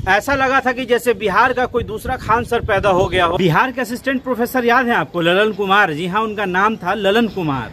ऐसा लगा था कि जैसे बिहार का कोई दूसरा खान सर पैदा हो गया हो। बिहार के असिस्टेंट प्रोफेसर याद है आपको, ललन कुमार? जी हाँ, उनका नाम था ललन कुमार।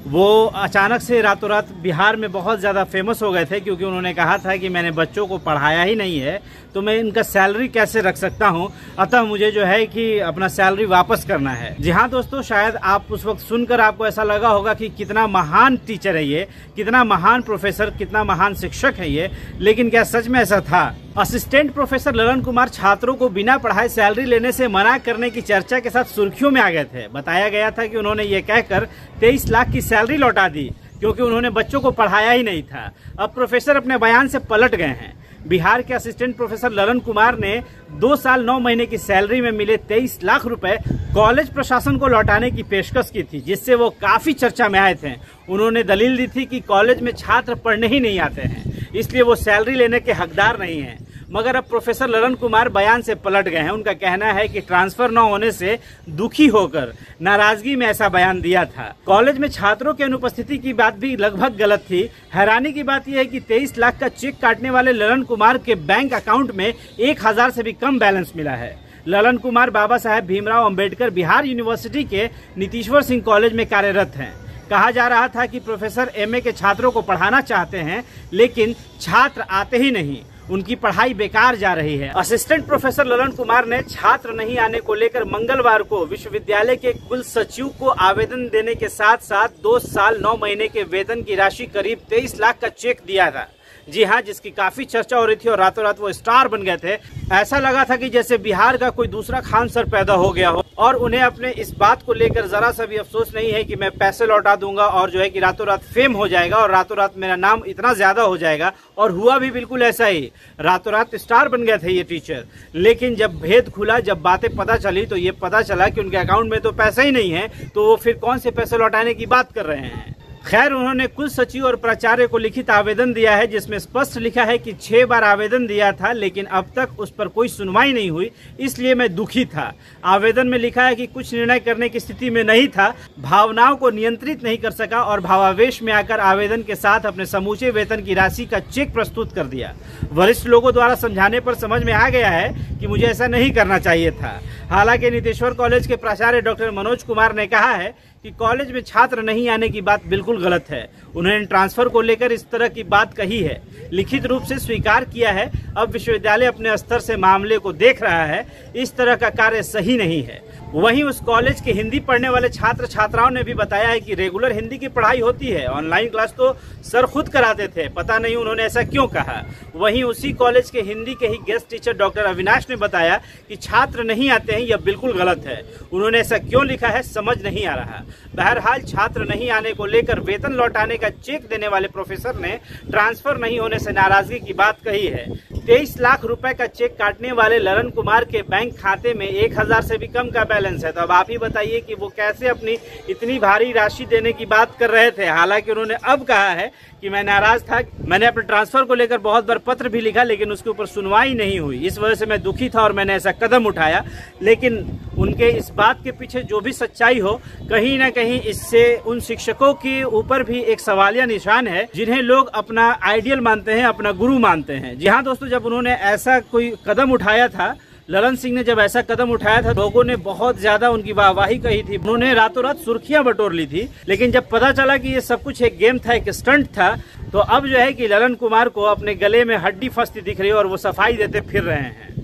वो अचानक से रातों रात बिहार में बहुत ज़्यादा फेमस हो गए थे, क्योंकि उन्होंने कहा था कि मैंने बच्चों को पढ़ाया ही नहीं है तो मैं इनका सैलरी कैसे रख सकता हूं, अतः मुझे जो है कि अपना सैलरी वापस करना है। जी हाँ दोस्तों, शायद आप उस वक्त सुनकर आपको ऐसा लगा होगा कि कितना महान टीचर है ये, कितना महान प्रोफेसर, कितना महान शिक्षक है ये, लेकिन क्या सच में ऐसा था? असिस्टेंट प्रोफेसर ललन कुमार छात्रों को बिना पढ़ाए सैलरी लेने से मना करने की चर्चा के साथ सुर्खियों में आ गए थे। बताया गया था कि उन्होंने ये कहकर 23 लाख की सैलरी लौटा दी क्योंकि उन्होंने बच्चों को पढ़ाया ही नहीं था। अब प्रोफेसर अपने बयान से पलट गए हैं। बिहार के असिस्टेंट प्रोफेसर ललन कुमार ने 2 साल 9 महीने की सैलरी में मिले 23 लाख रुपए कॉलेज प्रशासन को लौटाने की पेशकश की थी, जिससे वो काफी चर्चा में आए थे। उन्होंने दलील दी थी कि कॉलेज में छात्र पढ़ने ही नहीं आते हैं, इसलिए वो सैलरी लेने के हकदार नहीं हैं। मगर अब प्रोफेसर ललन कुमार बयान से पलट गए हैं। उनका कहना है कि ट्रांसफर न होने से दुखी होकर नाराजगी में ऐसा बयान दिया था। कॉलेज में छात्रों की अनुपस्थिति की बात भी लगभग गलत थी। हैरानी की बात यह है कि 23 लाख का चेक काटने वाले ललन कुमार के बैंक अकाउंट में 1000 से भी कम बैलेंस मिला है। ललन कुमार बाबा साहेब भीमराव अंबेडकर बिहार यूनिवर्सिटी के नीतीश्वर सिंह कॉलेज में कार्यरत हैं। कहा जा रहा था कि प्रोफेसर एमए के छात्रों को पढ़ाना चाहते हैं, लेकिन छात्र आते ही नहीं, उनकी पढ़ाई बेकार जा रही है। असिस्टेंट प्रोफेसर ललन कुमार ने छात्र नहीं आने को लेकर मंगलवार को विश्वविद्यालय के कुल सचिव को आवेदन देने के साथ साथ 2 साल 9 महीने के वेतन की राशि करीब 23 लाख का चेक दिया था। जी हाँ, जिसकी काफी चर्चा हो रही थी और रातों रात वो स्टार बन गए थे। ऐसा लगा था कि जैसे बिहार का कोई दूसरा खान सर पैदा हो गया हो, और उन्हें अपने इस बात को लेकर जरा सा भी अफसोस नहीं है कि मैं पैसे लौटा दूंगा और जो है कि रातों रात फेम हो जाएगा और रातों रात मेरा नाम इतना ज्यादा हो जाएगा। और हुआ भी बिल्कुल ऐसा ही, रातों रात स्टार बन गए थे ये टीचर। लेकिन जब भेद खुला, जब बातें पता चली, तो ये पता चला कि उनके अकाउंट में तो पैसा ही नहीं है, तो वो फिर कौन से पैसे लौटाने की बात कर रहे हैं। खैर, उन्होंने कुल सचिव और प्राचार्य को लिखित आवेदन दिया है, जिसमें स्पष्ट लिखा है कि 6 बार आवेदन दिया था, लेकिन अब तक उस पर कोई सुनवाई नहीं हुई, इसलिए मैं दुखी था। आवेदन में लिखा है कि कुछ निर्णय करने की स्थिति में नहीं था, भावनाओं को नियंत्रित नहीं कर सका और भावावेश में आकर आवेदन के साथ अपने समूचे वेतन की राशि का चेक प्रस्तुत कर दिया। वरिष्ठ लोगों द्वारा समझाने पर समझ में आ गया है कि मुझे ऐसा नहीं करना चाहिए था। हालांकि नीतीश्वर कॉलेज के प्राचार्य डॉक्टर मनोज कुमार ने कहा है कि कॉलेज में छात्र नहीं आने की बात बिल्कुल गलत है। उन्होंने ट्रांसफर को लेकर इस तरह की बात कही है, लिखित रूप से स्वीकार किया है। अब विश्वविद्यालय अपने स्तर से मामले को देख रहा है। इस तरह का कार्य सही नहीं है। वहीं उस कॉलेज के हिंदी पढ़ने वाले छात्र छात्राओं ने भी बताया है कि रेगुलर हिंदी की पढ़ाई होती है, ऑनलाइन क्लास तो सर खुद कराते थे, पता नहीं उन्होंने ऐसा क्यों कहा। वहीं उसी कॉलेज के हिंदी के ही गेस्ट टीचर डॉक्टर अविनाश ने बताया कि छात्र नहीं आते हैं, यह बिल्कुल गलत है। उन्होंने ऐसा क्यों लिखा है समझ नहीं आ रहा। बहरहाल, छात्र नहीं आने को लेकर वेतन लौटाने का चेक देने वाले प्रोफेसर ने ट्रांसफर नहीं होने से नाराजगी की बात कही है। 23 लाख रुपए का चेक काटने वाले ललन कुमार के बैंक खाते में 1000 से भी कम का बैलेंस है। तो अब आप ही बताइए कि वो कैसे अपनी इतनी भारी राशि देने की बात कर रहे थे। हालांकि उन्होंने अब कहा है कि मैं नाराज था, मैंने अपने ट्रांसफर को लेकर बहुत बार पत्र भी लिखा, लेकिन उसके ऊपर सुनवाई नहीं हुई। इस वजह से मैं दुखी था और मैंने ऐसा कदम उठाया। लेकिन उनके इस बात के पीछे जो भी सच्चाई हो, कहीं ना कहीं इससे उन शिक्षकों के ऊपर भी एक सवालिया निशान है, जिन्हें लोग अपना आइडियल मानते हैं, अपना गुरु मानते हैं। जी हाँ दोस्तों, जब उन्होंने ऐसा कोई कदम उठाया था, ललन सिंह ने जब ऐसा कदम उठाया था, लोगों ने बहुत ज्यादा उनकी वाहवाही कही थी। उन्होंने रातों रात सुर्खियां बटोर ली थी। लेकिन जब पता चला कि ये सब कुछ एक गेम था, एक स्टंट था, तो अब जो है कि ललन कुमार को अपने गले में हड्डी फंसती दिख रही है और वो सफाई देते फिर रहे हैं।